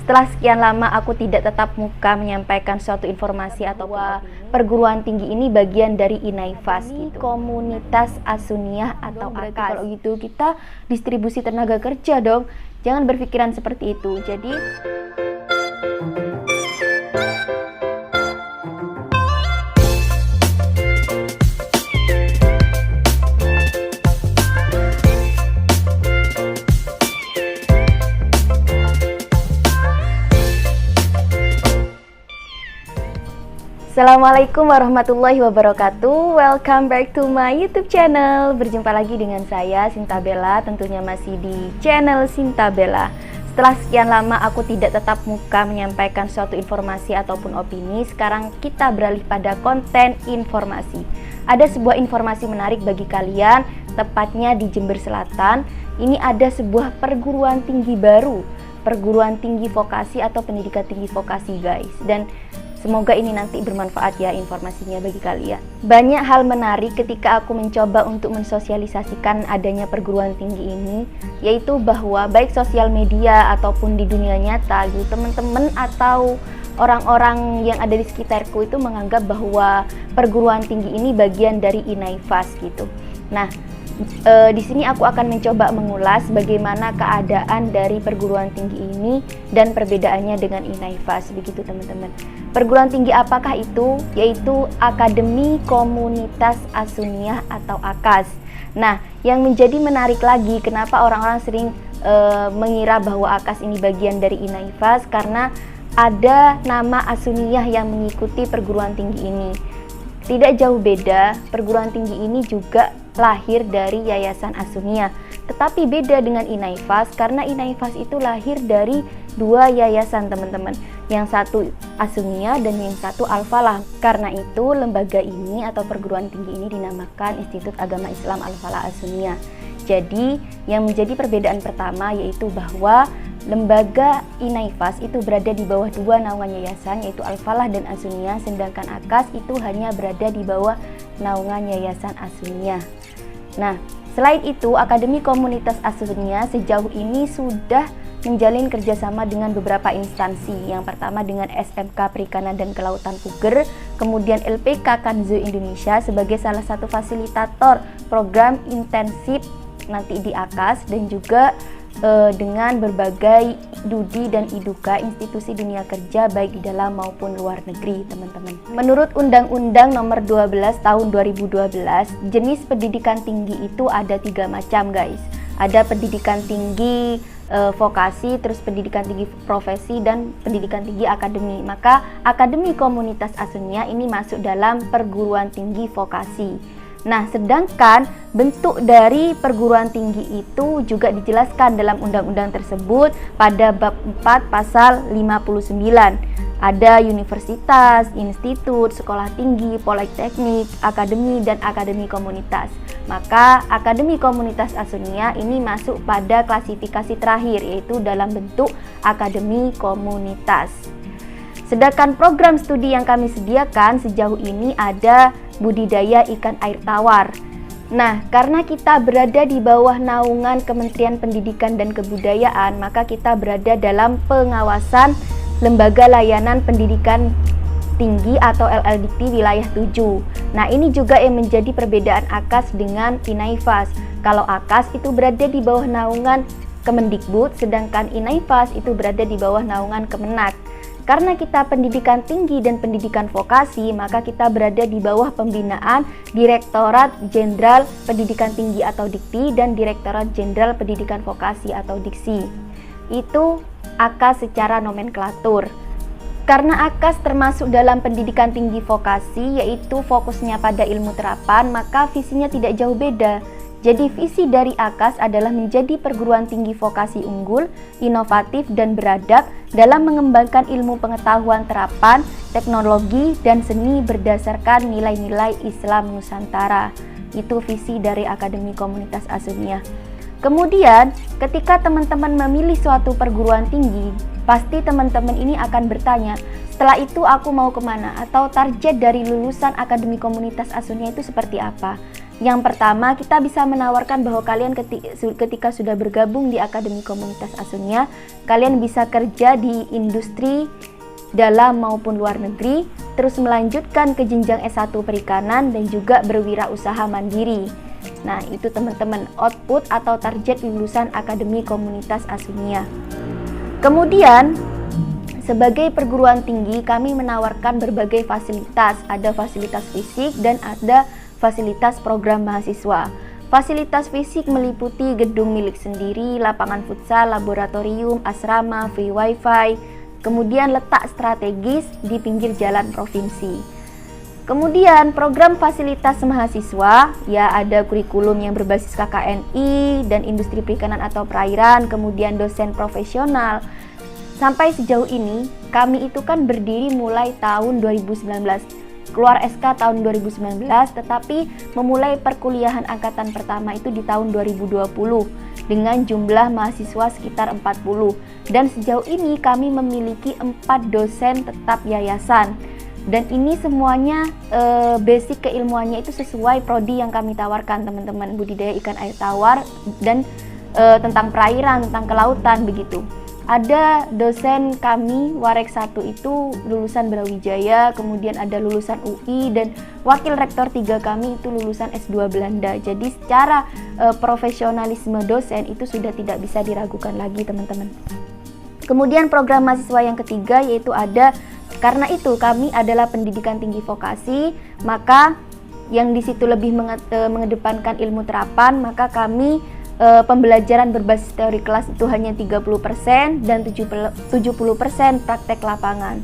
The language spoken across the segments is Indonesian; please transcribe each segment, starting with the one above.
Setelah sekian lama aku tidak tatap muka menyampaikan suatu informasi atau perguruan tinggi ini bagian dari INAIFAS gitu. Komunitas As-Sunniyah atau AKAS. Kalau gitu kita distribusi tenaga kerja dong. Jangan berpikiran seperti itu. Jadi Assalamualaikum warahmatullahi wabarakatuh. Welcome back to my YouTube channel. Berjumpa lagi dengan saya Sinta Bella, tentunya masih di channel Sinta Bella. Setelah sekian lama aku tidak tatap muka menyampaikan suatu informasi ataupun opini, sekarang kita beralih pada konten informasi. Ada sebuah informasi menarik bagi kalian, tepatnya di Jember Selatan. Ini ada sebuah perguruan tinggi baru, perguruan tinggi vokasi atau pendidikan tinggi vokasi guys. Dan semoga ini nanti bermanfaat ya informasinya bagi kalian. Banyak hal menarik ketika aku mencoba untuk mensosialisasikan adanya perguruan tinggi ini, yaitu bahwa baik sosial media ataupun di dunia nyata gitu, teman-teman atau orang-orang yang ada di sekitarku itu menganggap bahwa perguruan tinggi ini bagian dari INAIFAS gitu. Nah, di sini aku akan mencoba mengulas bagaimana keadaan dari perguruan tinggi ini dan perbedaannya dengan INAIFAS begitu teman-teman. Perguruan tinggi apakah itu? Yaitu Akademi Komunitas As-Sunniyah atau AKAS. Nah, yang menjadi menarik lagi kenapa orang-orang sering mengira bahwa AKAS ini bagian dari INAIFAS, karena ada nama As-Sunniyah yang mengikuti perguruan tinggi ini. Tidak jauh beda, perguruan tinggi ini juga lahir dari Yayasan As-Sunniyah. Tetapi beda dengan INAIFAS karena INAIFAS itu lahir dari dua yayasan teman-teman. Yang satu As-Sunniyah dan yang satu Al-Falah. Karena itu lembaga ini atau perguruan tinggi ini dinamakan Institut Agama Islam Al-Falah As-Sunniyah. Jadi yang menjadi perbedaan pertama yaitu bahwa lembaga INAIFAS itu berada di bawah dua naungan yayasan yaitu Al-Falah dan As-Sunniyah, sedangkan AKAS itu hanya berada di bawah naungan Yayasan As-Sunniyah. Nah, selain itu Akademi Komunitas As-Sunniyah sejauh ini sudah menjalin kerjasama dengan beberapa instansi. Yang pertama dengan SMK Perikanan dan Kelautan Puger, kemudian LPK Kanzo Indonesia sebagai salah satu fasilitator program intensif nanti di AKAS, dan juga dengan berbagai DUDI dan IDUKA institusi dunia kerja baik di dalam maupun luar negeri teman-teman. Menurut Undang-Undang Nomor 12 Tahun 2012, jenis pendidikan tinggi itu ada 3 macam guys. Ada pendidikan tinggi vokasi, terus pendidikan tinggi profesi, dan pendidikan tinggi akademi. Maka Akademi Komunitas As-Sunniyah ini masuk dalam perguruan tinggi vokasi. Nah, sedangkan bentuk dari perguruan tinggi itu juga dijelaskan dalam undang-undang tersebut pada bab 4 pasal 59. Ada universitas, institut, sekolah tinggi, politeknik, akademi, dan akademi komunitas. Maka Akademi Komunitas As-Sunniyah ini masuk pada klasifikasi terakhir, yaitu dalam bentuk akademi komunitas. Sedangkan program studi yang kami sediakan sejauh ini ada budidaya ikan air tawar. Nah, karena kita berada di bawah naungan Kementerian Pendidikan dan Kebudayaan, maka kita berada dalam pengawasan Lembaga Layanan Pendidikan Tinggi atau LLDP Wilayah 7. Nah, ini juga yang menjadi perbedaan AKAS dengan INAIFAS. Kalau AKAS itu berada di bawah naungan Kemendikbud, sedangkan INAIFAS itu berada di bawah naungan Kemenak. Karena kita pendidikan tinggi dan pendidikan vokasi, maka kita berada di bawah pembinaan Direktorat Jenderal Pendidikan Tinggi atau Dikti dan Direktorat Jenderal Pendidikan Vokasi atau Diksi. Itu AKAS secara nomenklatur. Karena AKAS termasuk dalam pendidikan tinggi vokasi, yaitu fokusnya pada ilmu terapan, maka visinya tidak jauh beda. Jadi visi dari AKAS adalah menjadi perguruan tinggi vokasi unggul, inovatif, dan beradab dalam mengembangkan ilmu pengetahuan terapan, teknologi, dan seni berdasarkan nilai-nilai Islam Nusantara. Itu visi dari Akademi Komunitas As-Sunniyah. Kemudian, ketika teman-teman memilih suatu perguruan tinggi, pasti teman-teman ini akan bertanya, setelah itu aku mau kemana? Atau target dari lulusan Akademi Komunitas As-Sunniyah itu seperti apa? Yang pertama, kita bisa menawarkan bahwa kalian ketika sudah bergabung di Akademi Komunitas Asunia, kalian bisa kerja di industri dalam maupun luar negeri, terus melanjutkan ke jenjang S1 perikanan dan juga berwirausaha mandiri. Nah, itu teman-teman output atau target lulusan Akademi Komunitas Asunia. Kemudian, sebagai perguruan tinggi, kami menawarkan berbagai fasilitas. Ada fasilitas fisik dan ada fasilitas program mahasiswa. Fasilitas fisik meliputi gedung milik sendiri, lapangan futsal, laboratorium, asrama, free wifi, kemudian letak strategis di pinggir jalan provinsi. Kemudian program fasilitas mahasiswa, ya ada kurikulum yang berbasis KKNI dan industri perikanan atau perairan, kemudian dosen profesional. Sampai sejauh ini, kami itu kan berdiri mulai tahun 2019. Keluar SK tahun 2019, tetapi memulai perkuliahan angkatan pertama itu di tahun 2020 dengan jumlah mahasiswa sekitar 40. Dan sejauh ini kami memiliki 4 dosen tetap yayasan. Dan ini semuanya basic keilmuannya itu sesuai prodi yang kami tawarkan, teman-teman, budidaya ikan air tawar dan tentang perairan, tentang kelautan begitu. Ada dosen kami Warek 1 itu lulusan Brawijaya, kemudian ada lulusan UI, dan wakil rektor 3 kami itu lulusan S2 Belanda. Jadi secara profesionalisme dosen itu sudah tidak bisa diragukan lagi, teman-teman. Kemudian program mahasiswa yang ketiga yaitu ada, karena itu kami adalah pendidikan tinggi vokasi, maka yang di situ lebih mengedepankan ilmu terapan, maka kami pembelajaran berbasis teori kelas itu hanya 30% dan 70% praktek lapangan.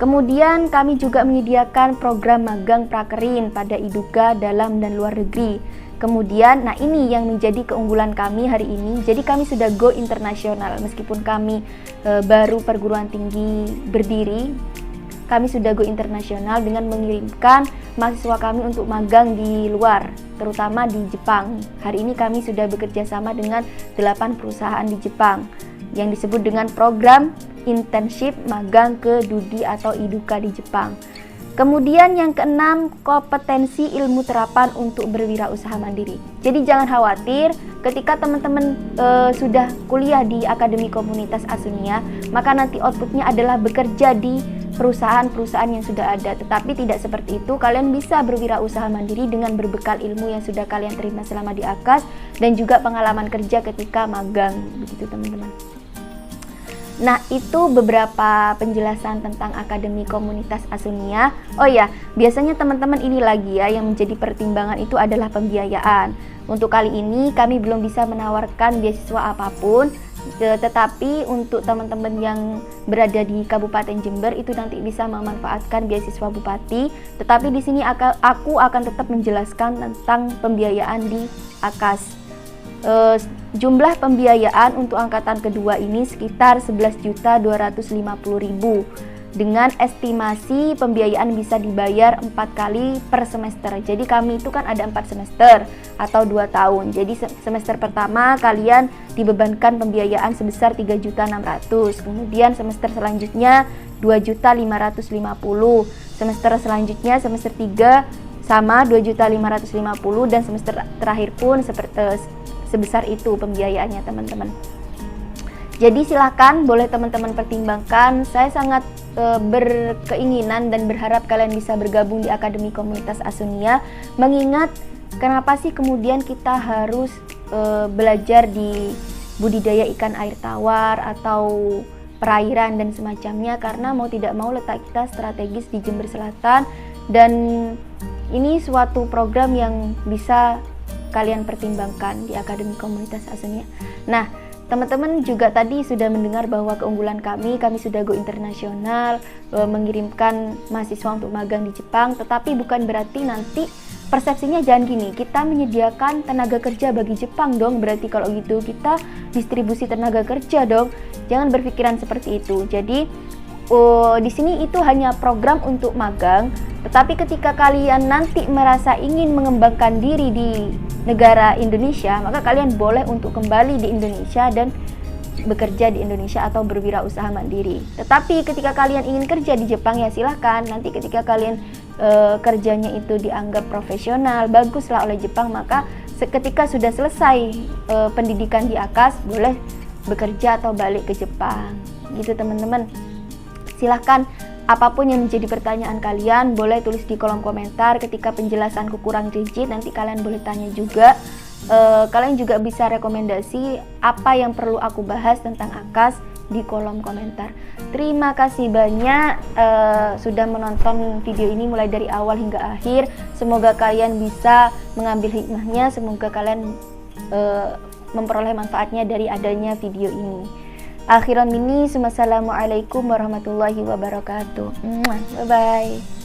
Kemudian kami juga menyediakan program magang prakerin pada IDUKA dalam dan luar negeri. Kemudian, nah ini yang menjadi keunggulan kami hari ini. Jadi kami sudah go internasional, meskipun kami baru perguruan tinggi berdiri, kami sudah go internasional dengan mengirimkan mahasiswa kami untuk magang di luar, terutama di Jepang. Hari ini kami sudah bekerja sama dengan 8 perusahaan di Jepang yang disebut dengan program internship magang ke DUDI atau IDUKA di Jepang. Kemudian yang keenam, kompetensi ilmu terapan untuk berwirausaha mandiri. Jadi jangan khawatir ketika teman-teman sudah kuliah di Akademi Komunitas Asunia, maka nanti outputnya adalah bekerja di perusahaan-perusahaan yang sudah ada. Tetapi tidak seperti itu, kalian bisa berwirausaha mandiri dengan berbekal ilmu yang sudah kalian terima selama di AKAS dan juga pengalaman kerja ketika magang, begitu teman-teman. Nah, itu beberapa penjelasan tentang Akademi Komunitas Asunia. Oh ya, biasanya teman-teman ini lagi ya yang menjadi pertimbangan itu adalah pembiayaan. Untuk kali ini kami belum bisa menawarkan beasiswa apapun, tetapi untuk teman-teman yang berada di Kabupaten Jember itu nanti bisa memanfaatkan beasiswa Bupati. Tetapi di sini aku akan tetap menjelaskan tentang pembiayaan di AKAS. Jumlah pembiayaan untuk angkatan kedua ini sekitar 11.250.000 dengan estimasi pembiayaan bisa dibayar 4 kali per semester. Jadi kami itu kan ada 4 semester atau 2 tahun. Jadi semester pertama kalian dibebankan pembiayaan sebesar 3.600.000. Kemudian semester selanjutnya 2.550.000. Semester selanjutnya semester 3 sama 2.550.000 dan semester terakhir pun sebesar itu pembiayaannya, teman-teman. Jadi silakan, boleh teman-teman pertimbangkan. Saya sangat berkeinginan dan berharap kalian bisa bergabung di Akademi Komunitas Asunia. Mengingat kenapa sih kemudian kita harus belajar di budidaya ikan air tawar atau perairan dan semacamnya, karena mau tidak mau letak kita strategis di Jember Selatan dan ini suatu program yang bisa kalian pertimbangkan di Akademi Komunitas Asunia. Nah, teman-teman juga tadi sudah mendengar bahwa keunggulan kami sudah go internasional, mengirimkan mahasiswa untuk magang di Jepang, tetapi bukan berarti nanti persepsinya jangan gini, kita menyediakan tenaga kerja bagi Jepang dong, berarti kalau gitu kita distribusi tenaga kerja dong. Jangan berpikiran seperti itu. Jadi di sini itu hanya program untuk magang, tetapi ketika kalian nanti merasa ingin mengembangkan diri di negara Indonesia, maka kalian boleh untuk kembali di Indonesia dan bekerja di Indonesia atau berwirausaha mandiri. Tetapi ketika kalian ingin kerja di Jepang, ya silahkan. Nanti ketika kalian kerjanya itu dianggap profesional, baguslah oleh Jepang, maka ketika sudah selesai pendidikan di AKAS, boleh bekerja atau balik ke Jepang gitu teman-teman. Silahkan apapun yang menjadi pertanyaan kalian boleh tulis di kolom komentar. Ketika penjelasanku kurang rigid, nanti kalian boleh tanya juga. Kalian juga bisa rekomendasi apa yang perlu aku bahas tentang AKAS di kolom komentar. Terima kasih banyak sudah menonton video ini mulai dari awal hingga akhir. Semoga kalian bisa mengambil hikmahnya, semoga kalian memperoleh manfaatnya dari adanya video ini. Akhiran mini, wassalamualaikum warahmatullahi wabarakatuh. Bye bye.